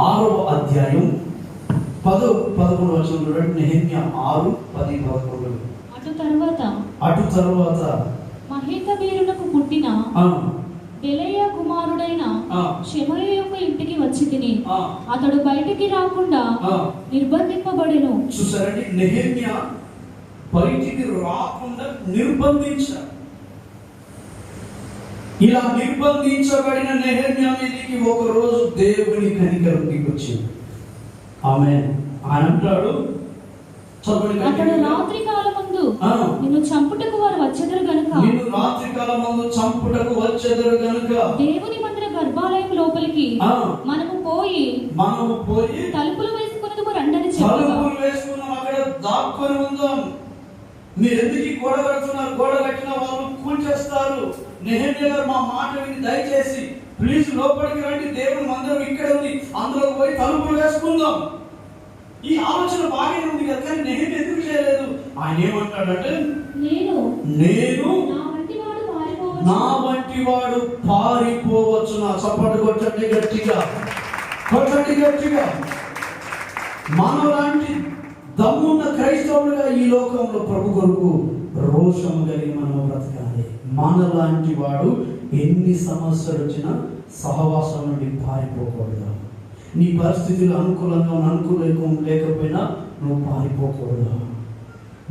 6వ అధ్యాయం 10-11 వచనం చూడండి. నెహెమ్యా 6, 10, 11. అటు తరువాత మహేతబేరునకు పుట్టిన దెలయ కుమారుడైన షెమయ యొక్క ఇంటికి వచ్చి తిని అతడు బయటికి రాకుండా నిర్బంధింపబడెను. చూసారండి, నెహెమ్యా బయటికి రాకుండా నిర్బంధించారు. ఇలా నిర్బంధించబడిన నెహెమ్యా మీదకి ఒక రోజు దేవుని కనికరం దిగొచ్చింది. ఆమేన్. ఆయన అంటాడు, అతడు రాత్రి కాలమందు నిన్ను చంపుటకు వారు వచ్చెదరు గనుక దేవుని మందిర గర్భాలయం లోపలికి మనము పోయి తలుపులు వేసుకున్నది రండని అక్కడ దాక్కుని ఉందాం. మీరు ఎందుకు గోడ కడుతున్నారు? గోడ కట్టిన వాళ్ళు కూల్చేస్తారు. నెహెమ్యా గారు మా మాట విని దయచేసి ప్లీజ్ లోపలికి రండి, దేవుని మందిరం ఇక్కడ ఉంది, అందులో పోయి తలుపులు వేసుకుందాం. ఈ ఆలోచన బాగానే ఉంది కదా, కానీ నెహెమ్యా ఎందుకు చేయలేదు? ఆయన ఏమంటాడంటే, నేను నా వంటి వాడు పారిపోవచ్చు. నా చప్పటి కొట్టండి గట్టిగా, కొట్టండి గట్టిగా. మనలాంటి దమ్మున్న క్రైస్తవులుగా ఈ లోకంలో ప్రభు కొరకు రోషము కలిగి మనం బ్రతకాలి. మనలాంటి వాడు ఎన్ని సమస్యలు వచ్చినా సహవాసం నుండి పారిపోకూడదు. నీ పరిస్థితులు అనుకూలంగా లేకపోయినా నువ్వు పారిపోకూడదు.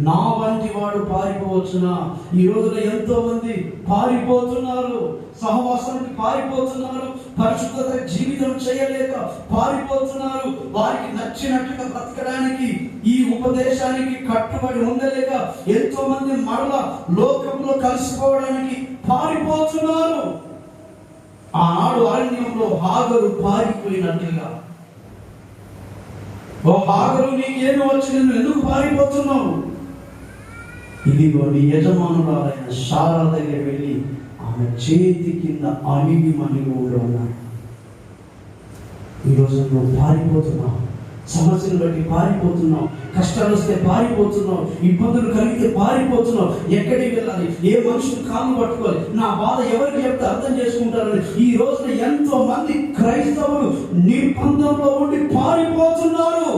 నా వంటి వాడు పారిపోవచ్చునా? ఈ రోజున ఎంతో మంది పారిపోతున్నారు, సహవాసానికి పారిపోతున్నారు, పరిశుద్ధత జీవితం చేయలేక పారిపోతున్నారు. వారికి నచ్చినట్టుగా బ్రతకడానికి, ఈ ఉపదేశానికి కట్టుబడి ఉండలేక ఎంతో మంది మరల లోకంలో కలిసిపోవడానికి పారిపోతున్నారు. ఆనాడు అరణ్యంలో హాగరు పారిపోయినట్టుగా, ఓ హాగరు, నీకేమో వచ్చి నువ్వు ఎందుకు పారిపోతున్నావు? ఇదిగో నీ యజమానురాలైన శారా దగ్గర వెళ్ళి ఆమె చేతి కింద అణిగి ఉన్నాడు. ఈరోజు నువ్వు పారిపోతున్నావు, సమస్యలు బట్టి పారిపోతున్నావు, కష్టాలు వస్తే పారిపోతున్నావు, ఇబ్బందులు కలిగితే పారిపోతున్నావు. ఎక్కడికి వెళ్ళాలి? ఏ మనుషులు కాళ్ళు పట్టుకోవాలి? నా బాధ ఎవరికి చెప్తే అర్థం చేసుకుంటారని ఈ రోజున ఎంతో మంది క్రైస్తవులు నిర్బంధంలో ఉండి పారిపోతున్నారు.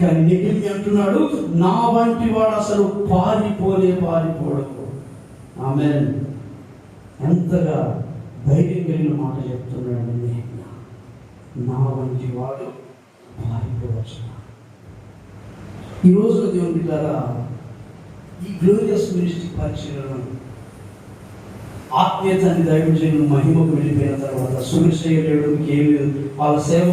కానీ నెహెమ్యా అంటున్నాడు, నా వంటి వాడు అసలు పారిపోడు. ఆమేన్. ఎంతగా ధైర్యం కలిగిన మాట చెప్తున్నాడు నెహెమ్యా. నా వంటి వాడు పారిపోవచ్చు. ఈ రోజున దేవుని బిడ్డలారా, ఈ గ్లోరియస్ మినిస్ట్రీ పరిచర్యలను ఆత్మీయతని దైవజనులు మహిమకు వెళ్ళిపోయిన తర్వాత సువిశేష వాళ్ళ సేవ